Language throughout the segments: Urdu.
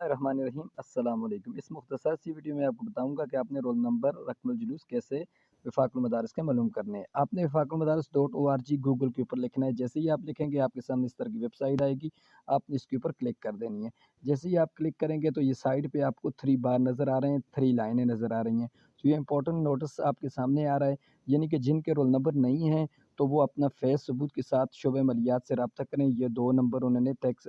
الرحمن الرحیم السلام علیکم۔ اس مختصر سی ویڈیو میں آپ کو بتاؤں گا کہ آپ نے رول نمبر رقم الجلوس کیسے وفاق المدارس کے معلوم کرنے ہیں۔ آپ نے وفاقالمدارس.org گوگل کے اوپر لکھنا ہے۔ جیسے ہی آپ لکھیں گے آپ کے سامنے اس طرح کی ویب سائٹ آئے گی، آپ نے اس کے اوپر کلک کر دینی ہے۔ جیسے ہی آپ کلک کریں گے تو یہ سائٹ پہ آپ کو 3 بار نظر آ رہے ہیں، 3 لائنیں نظر آ رہی ہیں۔ تو یہ امپورٹنٹ نوٹس آپ کے سامنے آ رہا ہے، یعنی کہ جن کے رول نمبر نہیں ہیں تو وہ اپنا فیض ثبوت کے ساتھ شعبہ مالیات سے رابطہ کریں۔ یہ 2 نمبر انہوں نے ٹیکس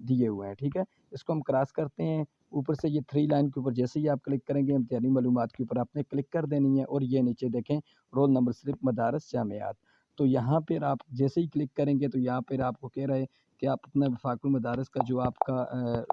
دیے ہوئے ہیں، ٹھیک ہے۔ اس کو ہم کراس کرتے ہیں۔ اوپر سے یہ 3 لائن کے اوپر جیسے ہی آپ کلک کریں گے امتحانی معلومات کے اوپر آپ نے کلک کر دینی ہے، اور یہ نیچے دیکھیں رول نمبر سلپ مدارس جامعات۔ تو یہاں پہ آپ جیسے ہی کلک کریں گے تو یہاں پہ آپ کو کہہ رہا ہے کہ آپ اپنا وفاق المدارس کا جو آپ کا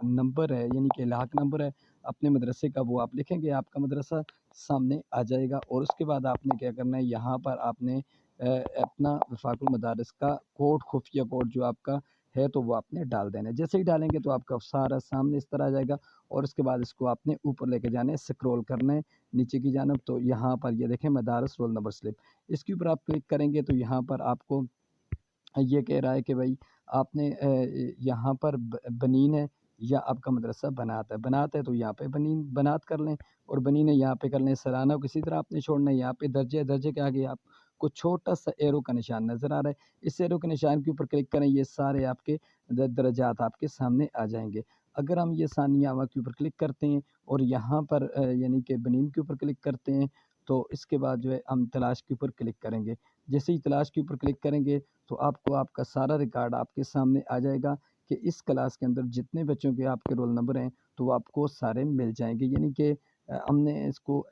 نمبر ہے، یعنی کہ لاحق نمبر ہے اپنے مدرسے کا، وہ آپ لکھیں گے، آپ کا مدرسہ سامنے آ جائے گا۔ اور اس کے بعد آپ نے کیا کرنا ہے، یہاں پر آپ نے اپنا وفاق المدارس کا کوڈ، خفیہ کوڈ جو آپ کا ہے تو وہ آپ نے ڈال دینا ہے۔ جیسے ہی ڈالیں گے تو آپ کا سارا سامنے اس طرح آ جائے گا، اور اس کے بعد اس کو آپ نے اوپر لے کے جانا ہے، سکرول کرنا ہے نیچے کی جانب۔ تو یہاں پر یہ دیکھیں مدارس رول نمبر سلپ، اس کے اوپر آپ کلک کریں گے تو یہاں پر آپ کو یہ کہہ رہا ہے کہ بھائی آپ نے یہاں پر بنین ہے یا آپ کا مدرسہ بنات ہے۔ بنات ہے تو یہاں پہ بنین بنات کر لیں، اور بنین ہے یہاں پہ کر لیں سرانہ کو کسی طرح آپ نے چھوڑنا ہے۔ یہاں پہ درجے، درجے کے آگے آپ کو چھوٹا سا ایرو کا نشان نظر آ رہا ہے، اس ایرو کے نشان کے اوپر کلک کریں، یہ سارے آپ کے درجات آپ کے سامنے آ جائیں گے۔ اگر ہم یہ ثانیہ آوا کے اوپر کلک کرتے ہیں اور یہاں پر یعنی کہ بنین کے اوپر کلک کرتے ہیں تو اس کے بعد جو ہے ہم تلاش کے اوپر کلک کریں گے۔ جیسے ہی تلاش کے اوپر کلک کریں گے تو آپ کو آپ کا سارا ریکارڈ آپ کے سامنے آ جائے گا کہ اس کلاس کے اندر جتنے بچوں کے آپ کے رول نمبر ہیں تو وہ آپ کو سارے مل جائیں گے۔ یعنی کہ ہم نے اس کو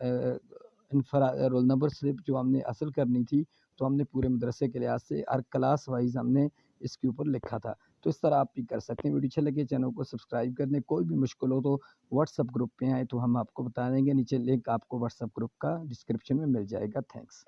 رول نمبر سلپ جو ہم نے حاصل کرنی تھی تو ہم نے پورے مدرسے کے لحاظ سے ہر کلاس وائز ہم نے اس کے اوپر لکھا تھا۔ تو اس طرح آپ بھی کر سکتے ہیں۔ ویڈیو اچھا لگے چینل کو سبسکرائب کر دیں۔ کوئی بھی مشکل ہو تو واٹس ایپ گروپ پہ آئیں تو ہم آپ کو بتا دیں گے، نیچے لنک آپ کو واٹس ایپ گروپ کا ڈسکرپشن میں مل جائے گا۔ تھینکس۔